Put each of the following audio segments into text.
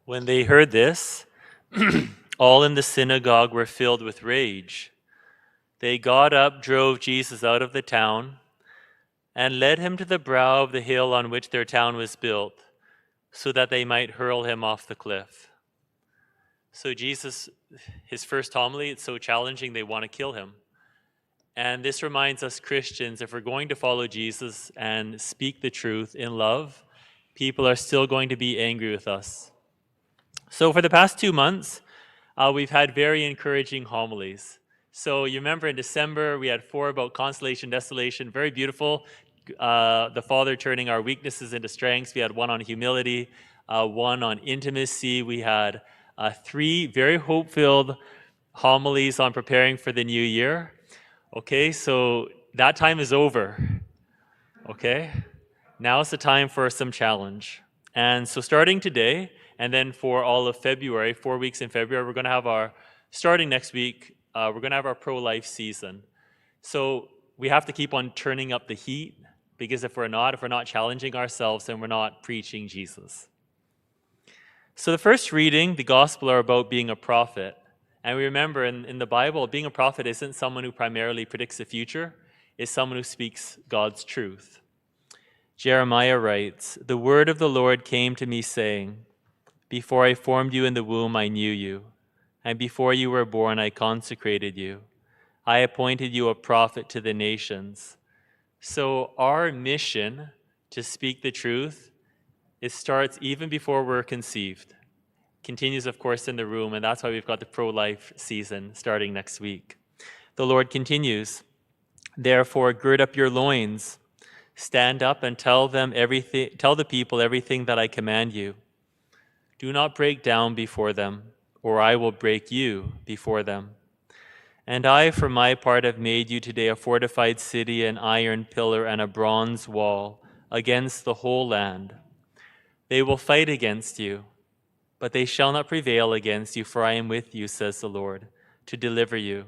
When they heard this, all in the synagogue were filled with rage. They got up, drove Jesus out of the town, and led him to the brow of the hill on which their town was built, so that they might hurl him off the cliff. So Jesus, his first homily, it's so challenging they want to kill him. And this reminds us Christians, if we're going to follow Jesus and speak the truth in love, people are still going to be angry with us. So for the past 2 months, we've had very encouraging homilies. So you remember in December, we had 4 about consolation, desolation, very beautiful. The Father turning our weaknesses into strengths. We had 1 on humility, 1 on intimacy. We had 3 very hope-filled homilies on preparing for the new year. Okay, so that time is over. Okay, now it's the time for some challenge. And so starting today, and then for all of February, 4 weeks in February, we're going to have starting next week, we're going to have our pro-life season. So we have to keep on turning up the heat, because if we're not challenging ourselves, then we're not preaching Jesus. So the first reading, the gospel, are about being a prophet. And we remember in the Bible, being a prophet isn't someone who primarily predicts the future, it's someone who speaks God's truth. Jeremiah writes, "The word of the Lord came to me saying, before I formed you in the womb, I knew you, and before you were born, I consecrated you. I appointed you a prophet to the nations." So our mission to speak the truth, it starts even before we're conceived. Continues, of course, in the room, and that's why we've got the pro-life season starting next week. The Lord continues, "Therefore, gird up your loins, stand up and tell the people everything that I command you. Do not break down before them, or I will break you before them. And I, for my part, have made you today a fortified city, an iron pillar, and a bronze wall against the whole land. They will fight against you, but they shall not prevail against you, for I am with you, says the Lord, to deliver you."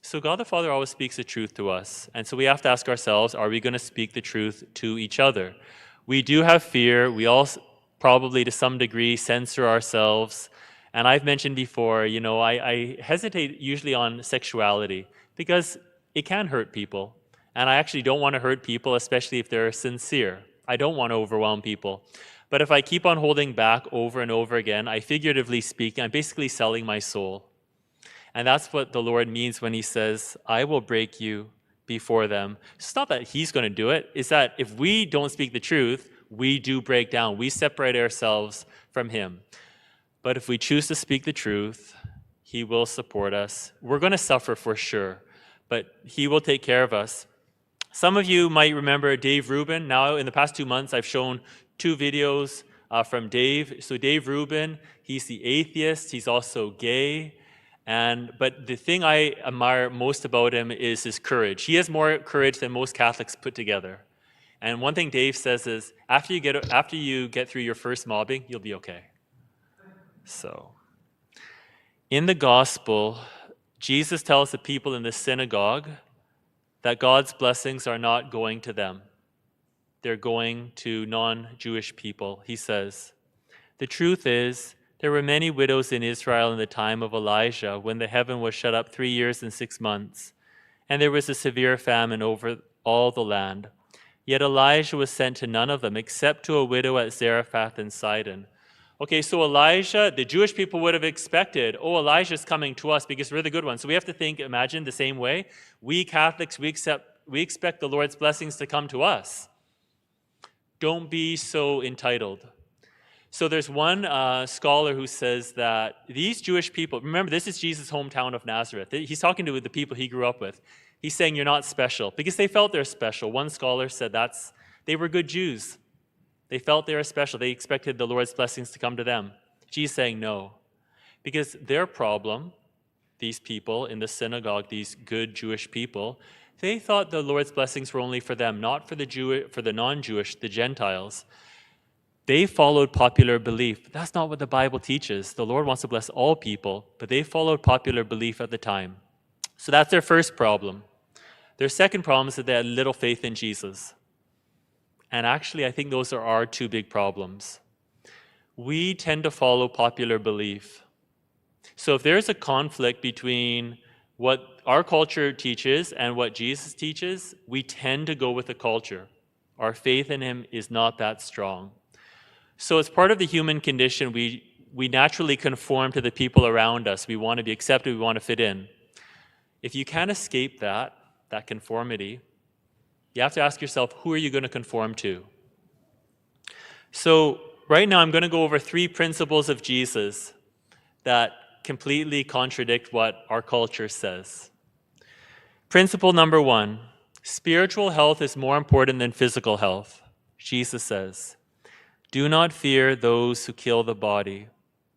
So God the Father always speaks the truth to us. And so we have to ask ourselves, are we going to speak the truth to each other? We do have fear. We all probably to some degree censor ourselves. And I've mentioned before, I hesitate usually on sexuality because it can hurt people. And I actually don't want to hurt people, especially if they're sincere. I don't want to overwhelm people. But if I keep on holding back over and over again, I figuratively speak, I'm basically selling my soul. And that's what the Lord means when he says, "I will break you before them." It's not that he's going to do it. It's that if we don't speak the truth, we do break down. We separate ourselves from him. But if we choose to speak the truth, he will support us. We're going to suffer for sure, but he will take care of us. Some of you might remember Dave Rubin. Now, in the past 2 months, I've shown 2 videos from Dave. So Dave Rubin, he's the atheist. He's also gay. But the thing I admire most about him is his courage. He has more courage than most Catholics put together. And one thing Dave says is, after you get through your first mobbing, you'll be okay. So, in the gospel, Jesus tells the people in the synagogue that God's blessings are not going to them. They're going to non-Jewish people. He says, "The truth is, there were many widows in Israel in the time of Elijah, when the heaven was shut up 3 years and 6 months, and there was a severe famine over all the land. Yet Elijah was sent to none of them, except to a widow at Zarephath in Sidon." Okay, so Elijah, the Jewish people would have expected, Elijah's coming to us because we're the good ones. So we have to imagine the same way. We Catholics, we expect the Lord's blessings to come to us. Don't be so entitled. So there's one scholar who says that these Jewish people, remember, this is Jesus' hometown of Nazareth. He's talking to the people he grew up with. He's saying you're not special because they felt they're special. One scholar said they were good Jews. They felt they were special. They expected the Lord's blessings to come to them. Jesus saying no. Because their problem, these people in the synagogue, these good Jewish people, they thought the Lord's blessings were only for them, not for the non-Jewish, the Gentiles. They followed popular belief. That's not what the Bible teaches. The Lord wants to bless all people, but they followed popular belief at the time. So that's their first problem. Their second problem is that they had little faith in Jesus. And actually, I think those are our 2 big problems. we tend to follow popular belief. So if there's a conflict between what our culture teaches and what Jesus teaches, we tend to go with the culture. Our faith in him is not that strong. So it's part of the human condition. We naturally conform to the people around us. We want to be accepted. We want to fit in. If you can't escape that conformity, you have to ask yourself, who are you going to conform to? So right now I'm going to go over 3 principles of Jesus that completely contradict what our culture says. Principle number 1, spiritual health is more important than physical health. Jesus says, "Do not fear those who kill the body,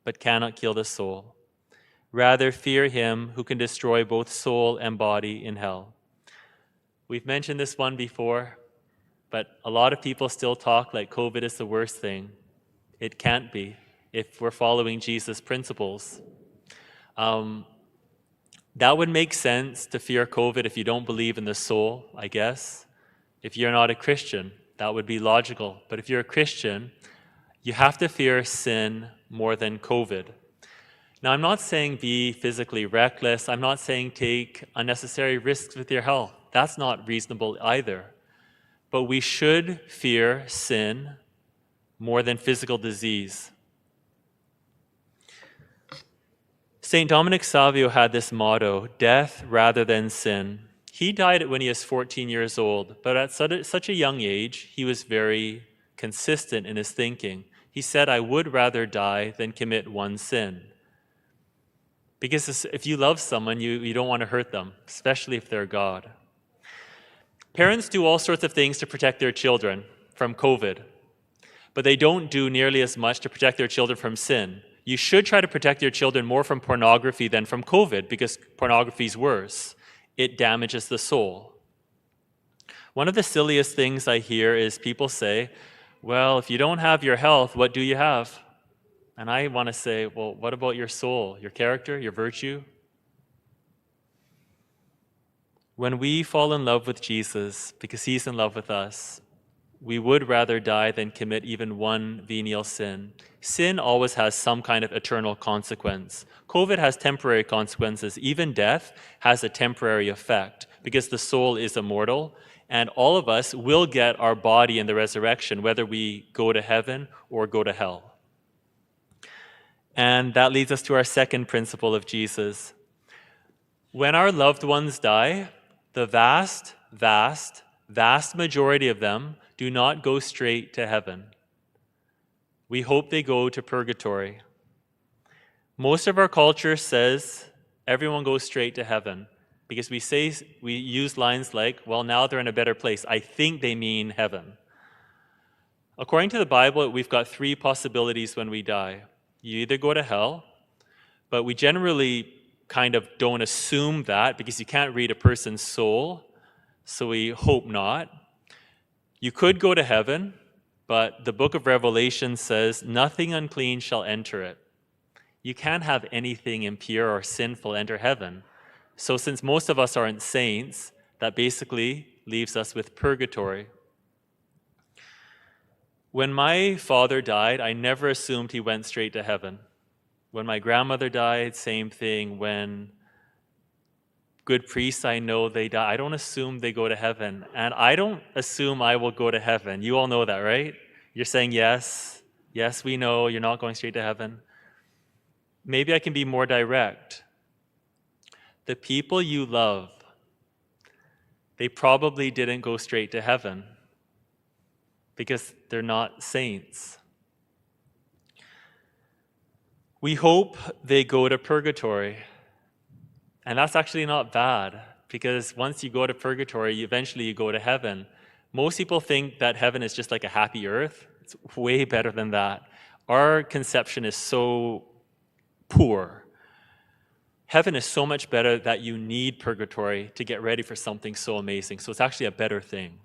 but cannot kill the soul. Rather, fear him who can destroy both soul and body in hell." We've mentioned this one before, but a lot of people still talk like COVID is the worst thing. It can't be if we're following Jesus' principles. That would make sense to fear COVID if you don't believe in the soul, I guess. If you're not a Christian, that would be logical. But if you're a Christian, you have to fear sin more than COVID. Now, I'm not saying be physically reckless. I'm not saying take unnecessary risks with your health. That's not reasonable either. But we should fear sin more than physical disease. St. Dominic Savio had this motto, death rather than sin. He died when he was 14 years old, but at such a young age, he was very consistent in his thinking. He said, "I would rather die than commit one sin." Because if you love someone, you don't want to hurt them, especially if they're God. Parents do all sorts of things to protect their children from COVID, but they don't do nearly as much to protect their children from sin. You should try to protect your children more from pornography than from COVID, because pornography is worse. It damages the soul. One of the silliest things I hear is people say, "Well, if you don't have your health, what do you have?" And I want to say, well, what about your soul, your character, your virtue? When we fall in love with Jesus, because he's in love with us, we would rather die than commit even one venial sin. Sin always has some kind of eternal consequence. COVID has temporary consequences. Even death has a temporary effect because the soul is immortal, and all of us will get our body in the resurrection, whether we go to heaven or go to hell. And that leads us to our second principle of Jesus. When our loved ones die, the vast majority of them do not go straight to heaven. We hope they go to purgatory. Most of our culture says everyone goes straight to heaven because we use lines like, well, now they're in a better place. I think they mean heaven. According to the Bible, we've got 3 possibilities when we die. You either go to hell, but we generally kind of don't assume that because you can't read a person's soul, so we hope not. You could go to heaven, but the book of Revelation says, nothing unclean shall enter it. You can't have anything impure or sinful enter heaven. So since most of us aren't saints, that basically leaves us with purgatory. When my father died, I never assumed he went straight to heaven. When my grandmother died, same thing. When good priests I know, they die, I don't assume they go to heaven. And I don't assume I will go to heaven. You all know that, right? You're saying yes. Yes, we know you're not going straight to heaven. Maybe I can be more direct. The people you love, they probably didn't go straight to heaven because they're not saints. We hope they go to purgatory. And that's actually not bad, because once you go to purgatory, eventually you go to heaven. Most people think that heaven is just like a happy earth. It's way better than that. Our conception is so poor. Heaven is so much better that you need purgatory to get ready for something so amazing. So it's actually a better thing.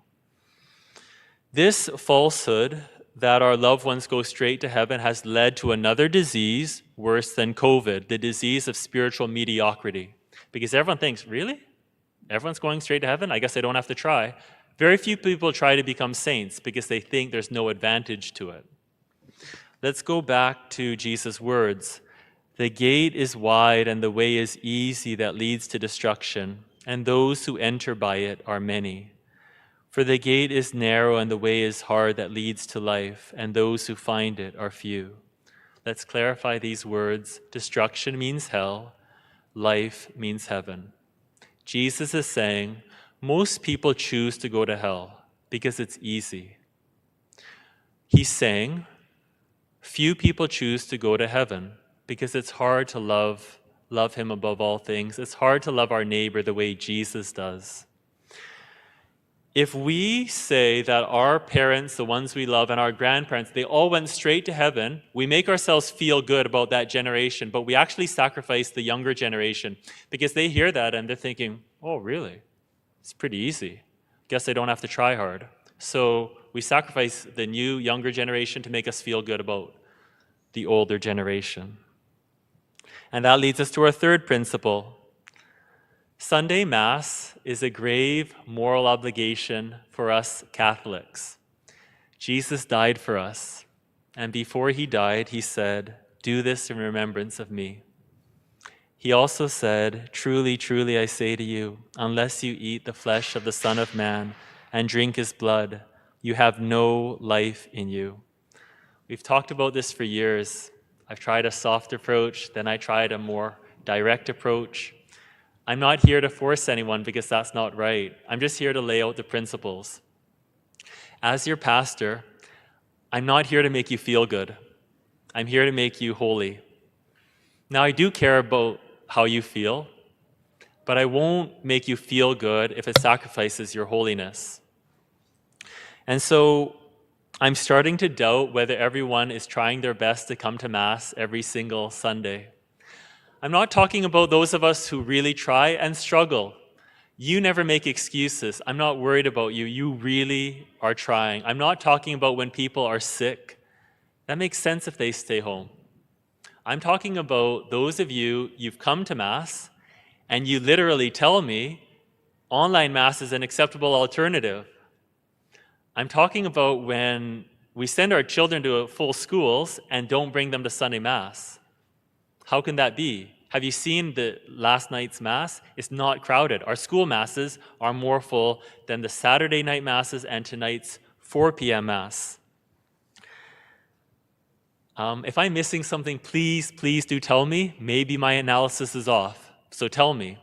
This falsehood that our loved ones go straight to heaven has led to another disease worse than COVID, the disease of spiritual mediocrity. Because everyone thinks, really? Everyone's going straight to heaven? I guess I don't have to try. Very few people try to become saints because they think there's no advantage to it. Let's go back to Jesus' words. The gate is wide and the way is easy that leads to destruction, and those who enter by it are many. For the gate is narrow and the way is hard that leads to life, and those who find it are few. Let's clarify these words. Destruction means hell. Life means heaven. Jesus is saying, most people choose to go to hell because it's easy. He's saying, few people choose to go to heaven because it's hard to love him above all things. It's hard to love our neighbor the way Jesus does. If we say that our parents, the ones we love, and our grandparents, they all went straight to heaven, we make ourselves feel good about that generation, but we actually sacrifice the younger generation because they hear that and they're thinking, oh, really? It's pretty easy. Guess I don't have to try hard. So we sacrifice the new, younger generation to make us feel good about the older generation. And that leads us to our third principle. Sunday Mass is a grave moral obligation for us Catholics. Jesus died for us, and before he died, he said, "Do this in remembrance of me." He also said, "Truly, truly, I say to you, unless you eat the flesh of the Son of Man and drink his blood, you have no life in you." We've talked about this for years. I've tried a soft approach, then I tried a more direct approach. I'm not here to force anyone because that's not right. I'm just here to lay out the principles. As your pastor, I'm not here to make you feel good. I'm here to make you holy. Now, I do care about how you feel, but I won't make you feel good if it sacrifices your holiness. And so I'm starting to doubt whether everyone is trying their best to come to Mass every single Sunday. I'm not talking about those of us who really try and struggle. You never make excuses. I'm not worried about you. You really are trying. I'm not talking about when people are sick. That makes sense if they stay home. I'm talking about those of you, you've come to Mass, and you literally tell me online Mass is an acceptable alternative. I'm talking about when we send our children to full schools and don't bring them to Sunday Mass. How can that be? Have you seen the last night's Mass? It's not crowded. Our school Masses are more full than the Saturday night Masses and tonight's 4 p.m. Mass. If I'm missing something, please do tell me. Maybe my analysis is off, so tell me.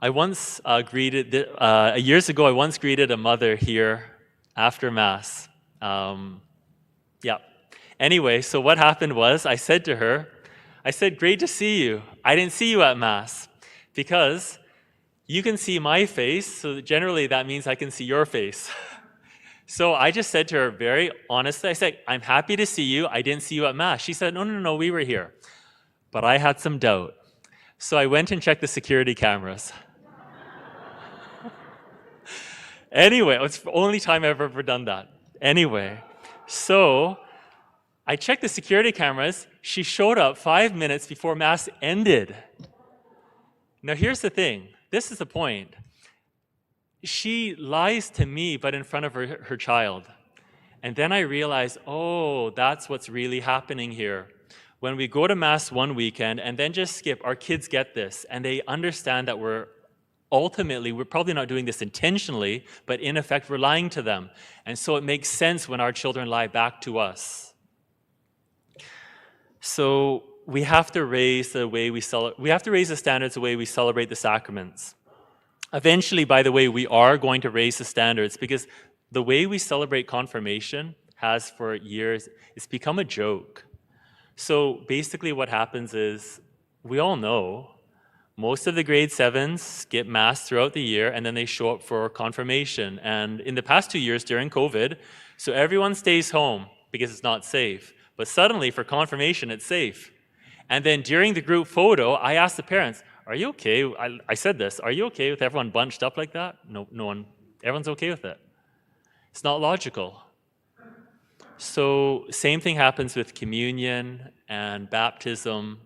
I once years ago, I once greeted a mother here after Mass. Anyway, so what happened was I said to her, "Great to see you. I didn't see you at Mass because you can see my face, so generally that means I can see your face." So I just said to her very honestly, I said, "I'm happy to see you. I didn't see you at Mass." She said, No, we were here. But I had some doubt. So I went and checked the security cameras. Anyway, it's the only time I've ever done that. Anyway, so I checked the security cameras. She showed up 5 minutes before Mass ended. Now here's the thing. This is the point. She lies to me, but in front of her child. And then I realized, oh, that's what's really happening here. When we go to Mass one weekend and then just skip, our kids get this, and they understand that we're probably not doing this intentionally, but in effect, we're lying to them. And so it makes sense when our children lie back to us. So we have to raise the standards the way we celebrate the sacraments. Eventually, by the way, we are going to raise the standards because the way we celebrate confirmation has for years, it's become a joke. So basically what happens is, we all know, most of the grade 7s skip Mass throughout the year and then they show up for confirmation. And in the past 2 years during COVID, so everyone stays home because it's not safe. But suddenly for confirmation, it's safe. And then during the group photo, I asked the parents, "Are you okay?" I said this, "Are you okay with everyone bunched up like that?" No one, everyone's okay with it. It's not logical. So same thing happens with communion and baptism.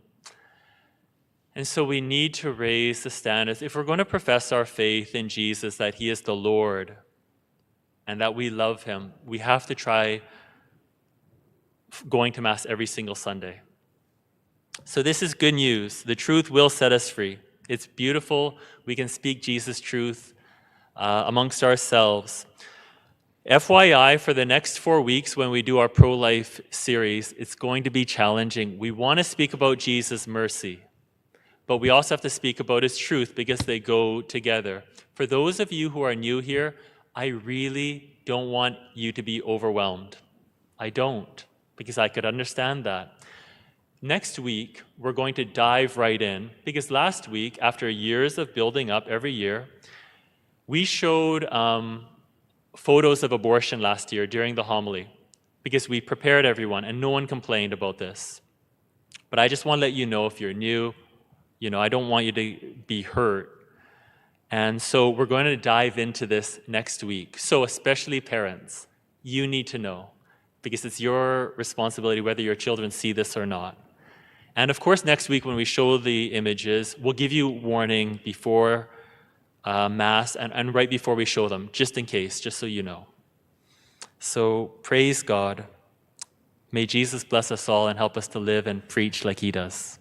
And so we need to raise the standards. If we're going to profess our faith in Jesus, that he is the Lord, and that we love him, we have to try going to Mass every single Sunday. So this is good news. The truth will set us free. It's beautiful. We can speak Jesus' truth amongst ourselves. FYI, for the next 4 weeks when we do our pro-life series, it's going to be challenging. We want to speak about Jesus' mercy, but we also have to speak about his truth because they go together. For those of you who are new here, I really don't want you to be overwhelmed. I don't, because I could understand that. Next week, we're going to dive right in, because last week, after years of building up every year, we showed photos of abortion last year during the homily, because we prepared everyone, and no one complained about this. But I just want to let you know, if you're new, I don't want you to be hurt. And so we're going to dive into this next week. So especially parents, you need to know, because it's your responsibility whether your children see this or not. And of course, next week when we show the images, we'll give you warning before Mass and right before we show them, just in case, just so you know. So praise God. May Jesus bless us all and help us to live and preach like he does.